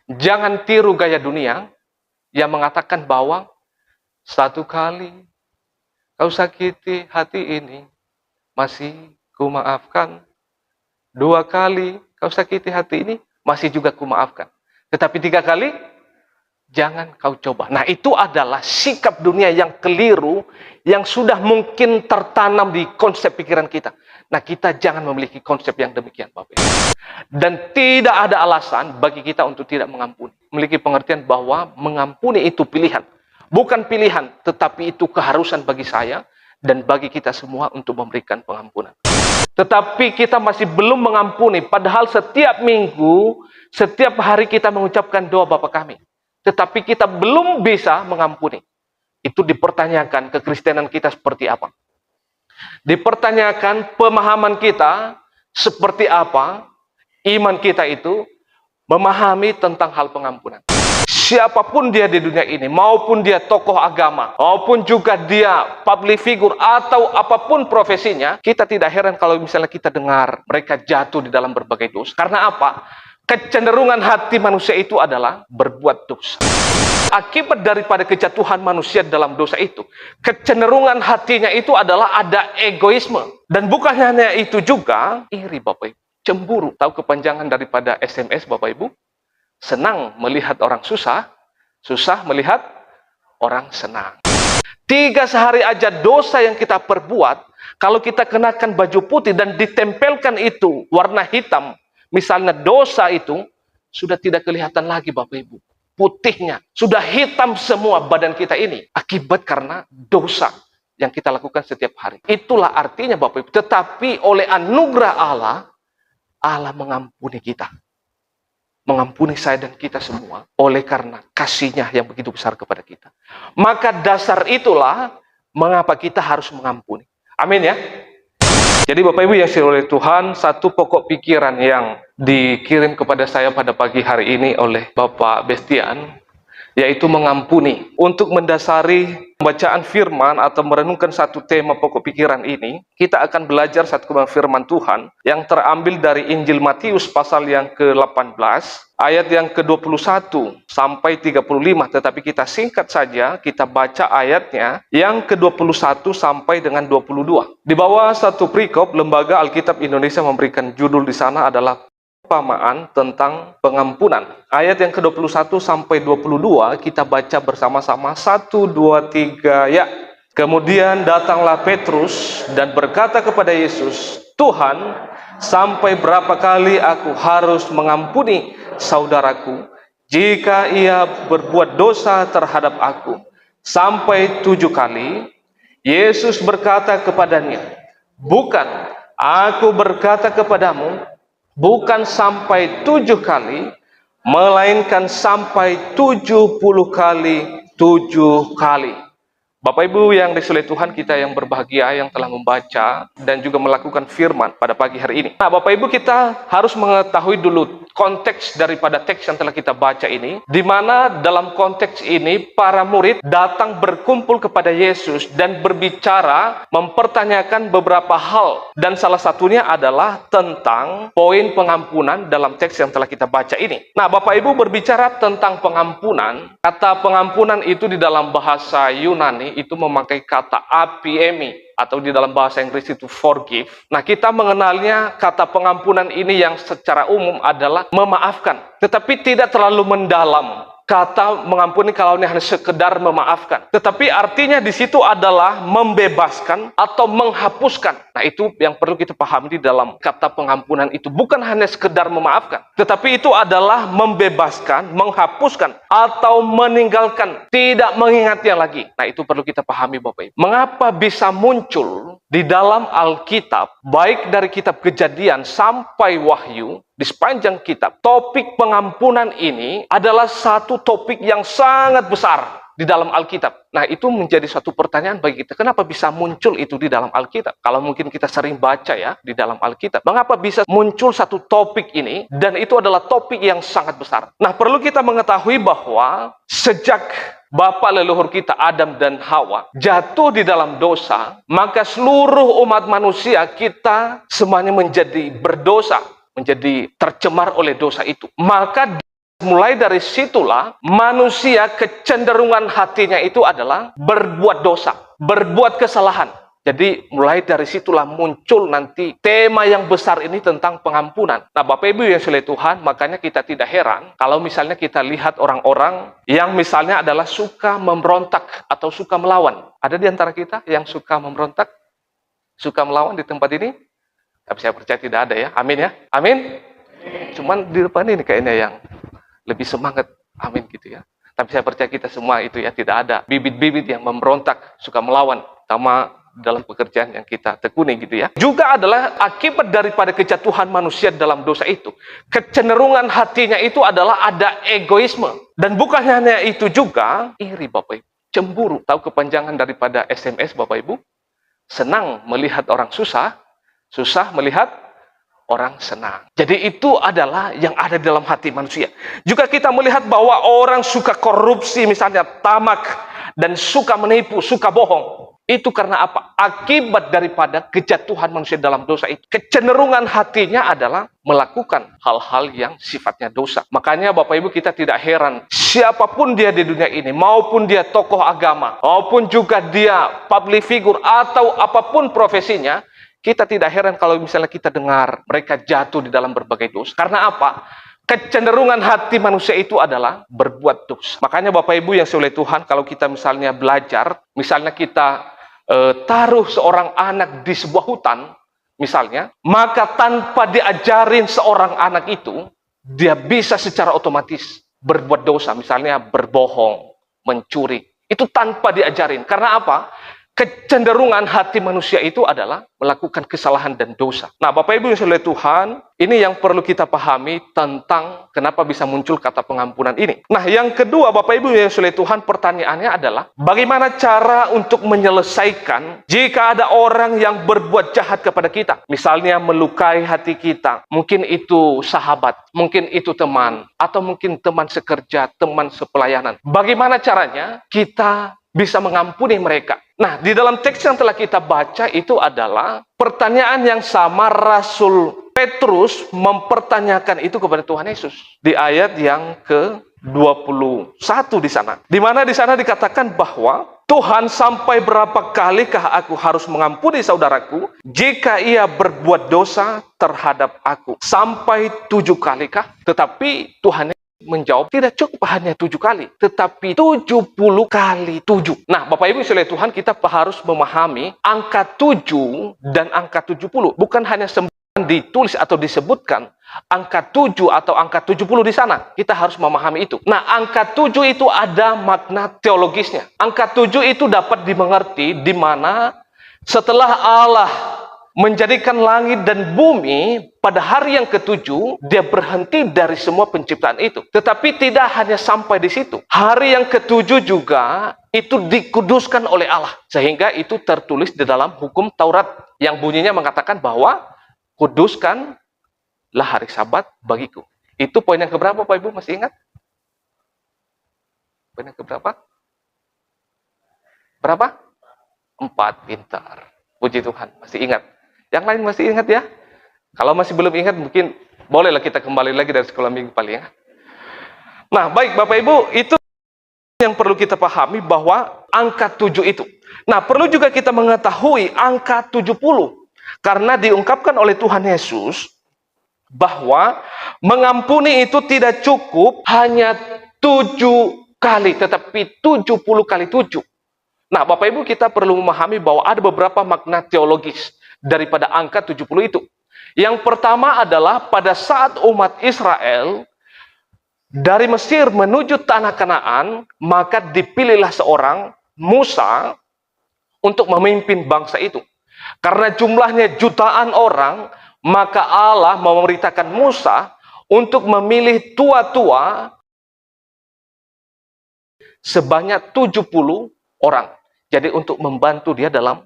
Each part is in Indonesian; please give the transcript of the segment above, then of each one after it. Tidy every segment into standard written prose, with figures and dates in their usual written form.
Jangan tiru gaya dunia yang mengatakan bahwa satu kali kau sakiti hati ini, masih kumaafkan. Dua kali kau sakiti hati ini, masih juga kumaafkan. Tetapi tiga kali, jangan kau coba. Nah, itu adalah sikap dunia yang keliru, yang sudah mungkin tertanam di konsep pikiran kita. Nah, kita jangan memiliki konsep yang demikian, Bapak Ibu. Dan tidak ada alasan bagi kita untuk tidak mengampuni. Memiliki pengertian bahwa mengampuni itu pilihan. Bukan pilihan, tetapi itu keharusan bagi saya dan bagi kita semua untuk memberikan pengampunan. Tetapi kita masih belum mengampuni, padahal setiap minggu, setiap hari kita mengucapkan doa Bapa kami. Tetapi kita belum bisa mengampuni. Itu dipertanyakan kekristenan kita seperti apa. Dipertanyakan pemahaman kita seperti apa, iman kita itu memahami tentang hal pengampunan. Siapapun dia di dunia ini, maupun dia tokoh agama, maupun juga dia public figure atau apapun profesinya, kita tidak heran kalau misalnya kita dengar mereka jatuh di dalam berbagai dosa. Karena apa? Kecenderungan hati manusia itu adalah berbuat dosa. Akibat daripada kejatuhan manusia dalam dosa itu, kecenderungan hatinya itu adalah ada egoisme. Dan bukan hanya itu juga, iri Bapak Ibu, cemburu. Tahu kepanjangan daripada SMS Bapak Ibu? Senang melihat orang susah, susah melihat orang senang. 3 sehari aja dosa yang kita perbuat, kalau kita kenakan baju putih dan ditempelkan itu warna hitam, misalnya dosa itu, sudah tidak kelihatan lagi Bapak Ibu. Putihnya, sudah hitam semua badan kita ini. Akibat karena dosa yang kita lakukan setiap hari. Itulah artinya Bapak Ibu. Tetapi oleh anugerah Allah, Allah mengampuni kita. Mengampuni saya dan kita semua oleh karena kasih-Nya yang begitu besar kepada kita. Maka dasar itulah mengapa kita harus mengampuni. Amin ya. Jadi Bapak Ibu yang dirahmati oleh Tuhan, satu pokok pikiran yang dikirim kepada saya pada pagi hari ini oleh Bapak Bestian, yaitu mengampuni. Untuk mendasari pembacaan firman atau merenungkan satu tema pokok pikiran ini, kita akan belajar satu firman Tuhan yang terambil dari Injil Matius pasal yang ke-18, ayat yang ke-21 sampai 35, tetapi kita singkat saja, kita baca ayatnya yang ke-21 sampai dengan 22. Di bawah satu perikop, Lembaga Alkitab Indonesia memberikan judul di sana adalah perumpamaan tentang pengampunan. Ayat yang ke-21 sampai 22 kita baca bersama-sama. 1, 2, 3, ya. Kemudian datanglah Petrus dan berkata kepada Yesus, Tuhan, sampai berapa kali aku harus mengampuni saudaraku jika ia berbuat dosa terhadap aku? Sampai 7 kali? Yesus berkata kepadanya, bukan, aku berkata kepadamu, bukan sampai 7 kali, melainkan sampai 70 kali 7 kali. Bapak Ibu yang dirahmati Tuhan, kita yang berbahagia yang telah membaca dan juga melakukan firman pada pagi hari ini. Nah Bapak Ibu, kita harus mengetahui dulu konteks daripada teks yang telah kita baca ini, di mana dalam konteks ini para murid datang berkumpul kepada Yesus dan berbicara, mempertanyakan beberapa hal, dan salah satunya adalah tentang poin pengampunan dalam teks yang telah kita baca ini. Nah Bapak Ibu, berbicara tentang pengampunan, kata pengampunan itu di dalam bahasa Yunani itu memakai kata apiemi, atau di dalam bahasa Inggris itu forgive. Nah, kita mengenalnya kata pengampunan ini yang secara umum adalah memaafkan, tetapi tidak terlalu mendalam. Kata mengampuni kalau ini hanya sekedar memaafkan, tetapi artinya di situ adalah membebaskan atau menghapuskan. Nah, itu yang perlu kita pahami di dalam kata pengampunan itu, bukan hanya sekedar memaafkan, tetapi itu adalah membebaskan, menghapuskan atau meninggalkan, tidak mengingatnya lagi. Nah, itu perlu kita pahami Bapak Ibu. Mengapa bisa muncul di dalam Alkitab, baik dari kitab Kejadian sampai Wahyu, di sepanjang kitab, topik pengampunan ini adalah satu topik yang sangat besar di dalam Alkitab. Nah, itu menjadi suatu pertanyaan bagi kita. Kenapa bisa muncul itu di dalam Alkitab? Kalau mungkin kita sering baca ya di dalam Alkitab. Mengapa bisa muncul satu topik ini? Dan itu adalah topik yang sangat besar. Nah, perlu kita mengetahui bahwa sejak Bapak leluhur kita Adam dan Hawa jatuh di dalam dosa, maka seluruh umat manusia kita semuanya menjadi berdosa, menjadi tercemar oleh dosa itu. Maka Mulai dari situlah manusia kecenderungan hatinya itu adalah berbuat dosa, berbuat kesalahan. Jadi mulai dari situlah muncul nanti tema yang besar ini tentang pengampunan. Nah Bapak Ibu yang oleh Tuhan, makanya kita tidak heran kalau misalnya kita lihat orang-orang yang misalnya adalah suka memberontak atau suka melawan. Ada di antara kita yang suka memberontak, suka melawan di tempat ini? Tapi saya percaya tidak ada ya. Amin ya. Amin. Cuman di depan ini kayaknya yang lebih semangat. Amin gitu ya. Tapi saya percaya kita semua itu ya tidak ada bibit-bibit yang memberontak, suka melawan, sama dalam pekerjaan yang kita tekuni gitu ya. Juga adalah akibat daripada kejatuhan manusia dalam dosa itu. Kecenderungan hatinya itu adalah ada egoisme. Dan bukan hanya itu juga, iri Bapak Ibu. Cemburu. Tahu kepanjangan daripada SMS Bapak Ibu? Senang melihat orang susah, susah melihat orang senang. Jadi itu adalah yang ada di dalam hati manusia. Juga kita melihat bahwa orang suka korupsi, misalnya tamak, dan suka menipu, suka bohong. Itu karena apa? Akibat daripada kejatuhan manusia dalam dosa itu. Kecenderungan hatinya adalah melakukan hal-hal yang sifatnya dosa. Makanya Bapak Ibu kita tidak heran. Siapapun dia di dunia ini, maupun dia tokoh agama, maupun juga dia public figure, atau apapun profesinya, kita tidak heran kalau misalnya kita dengar mereka jatuh di dalam berbagai dosa. Karena apa? Kecenderungan hati manusia itu adalah berbuat dosa. Makanya Bapak Ibu yang oleh Tuhan, kalau kita misalnya belajar, misalnya kita taruh seorang anak di sebuah hutan, misalnya, maka tanpa diajarin seorang anak itu, dia bisa secara otomatis berbuat dosa, misalnya berbohong, mencuri. Itu tanpa diajarin. Karena apa? Kecenderungan hati manusia itu adalah melakukan kesalahan dan dosa. Nah, Bapak Ibu yang oleh Tuhan, ini yang perlu kita pahami tentang kenapa bisa muncul kata pengampunan ini. Nah, yang kedua, Bapak Ibu yang oleh Tuhan, pertanyaannya adalah bagaimana cara untuk menyelesaikan jika ada orang yang berbuat jahat kepada kita, misalnya melukai hati kita. Mungkin itu sahabat, mungkin itu teman, atau mungkin teman sekerja, teman sepelayanan. Bagaimana caranya kita bisa mengampuni mereka? Nah, di dalam teks yang telah kita baca itu adalah pertanyaan yang sama Rasul Petrus mempertanyakan itu kepada Tuhan Yesus. Di ayat yang ke-21 di sana. Di mana di sana dikatakan bahwa Tuhan, sampai berapa kalikah aku harus mengampuni saudaraku jika ia berbuat dosa terhadap aku? Sampai 7 kalikah? Tetapi Tuhan menjawab, tidak cukup hanya 7 kali, tetapi 70 kali 7. Nah, Bapak Ibu sekalian Tuhan, kita harus memahami angka 7 dan angka 70. Bukan hanya ditulis atau disebutkan angka 7 atau angka 70 di sana. Kita harus memahami itu. Nah, angka 7 itu ada makna teologisnya. Angka 7 itu dapat dimengerti di mana setelah Allah menjadikan langit dan bumi, pada hari yang ke-7, dia berhenti dari semua penciptaan itu. Tetapi tidak hanya sampai di situ. Hari yang ke-7 juga itu dikuduskan oleh Allah. Sehingga itu tertulis di dalam hukum Taurat yang bunyinya mengatakan bahwa kuduskanlah hari Sabat bagiku. Itu poin yang keberapa, Pak Ibu? Masih ingat? Poin yang keberapa? Berapa? 4. Pintar. Puji Tuhan, masih ingat. Yang lain masih ingat ya? Kalau masih belum ingat, mungkin bolehlah kita kembali lagi dari sekolah minggu paling ya. Nah, baik Bapak Ibu, itu yang perlu kita pahami bahwa angka 7 itu. Nah, perlu juga kita mengetahui angka 70. Karena diungkapkan oleh Tuhan Yesus bahwa mengampuni itu tidak cukup hanya 7 kali, tetapi 70 kali 7. Nah, Bapak Ibu, kita perlu memahami bahwa ada beberapa makna teologis daripada angka 70 itu. Yang pertama adalah pada saat umat Israel dari Mesir menuju tanah Kanaan, maka dipilihlah seorang Musa untuk memimpin bangsa itu. Karena jumlahnya jutaan orang, maka Allah memerintahkan Musa untuk memilih tua-tua sebanyak 70 orang. Jadi untuk membantu dia dalam.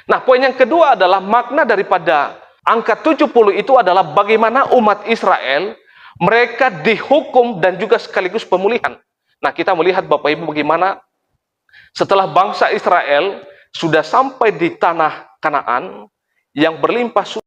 Nah, poin yang kedua adalah makna daripada angka 70 itu adalah bagaimana umat Israel mereka dihukum dan juga sekaligus pemulihan. Nah, kita melihat Bapak Ibu bagaimana setelah bangsa Israel sudah sampai di tanah Kanaan yang berlimpah,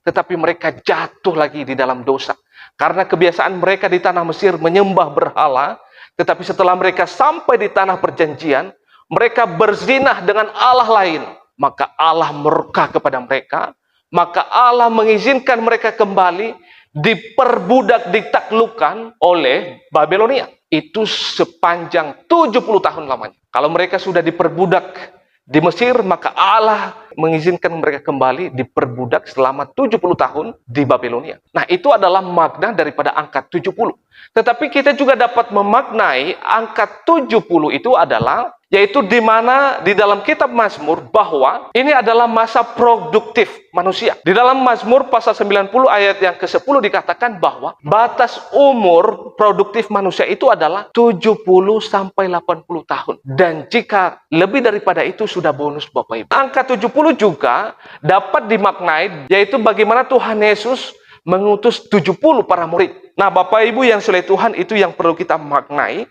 tetapi mereka jatuh lagi di dalam dosa. Karena kebiasaan mereka di tanah Mesir menyembah berhala, tetapi setelah mereka sampai di tanah perjanjian, mereka berzinah dengan Allah lain. Maka Allah murka kepada mereka, maka Allah mengizinkan mereka kembali diperbudak, ditaklukkan oleh Babelonia. Itu sepanjang 70 tahun lamanya. Kalau mereka sudah diperbudak di Mesir, maka Allah mengizinkan mereka kembali diperbudak selama 70 tahun di Babelonia. Nah, itu adalah makna daripada angka 70. Tetapi kita juga dapat memaknai angka 70 itu adalah, yaitu di mana di dalam kitab Mazmur bahwa ini adalah masa produktif manusia. Di dalam Mazmur pasal 90 ayat yang ke-10 dikatakan bahwa batas umur produktif manusia itu adalah 70 sampai 80 tahun. Dan jika lebih daripada itu sudah bonus Bapak Ibu. Angka 70 juga dapat dimaknai, yaitu bagaimana Tuhan Yesus mengutus 70 para murid. Nah, Bapak Ibu yang soleh Tuhan, itu yang perlu kita maknai.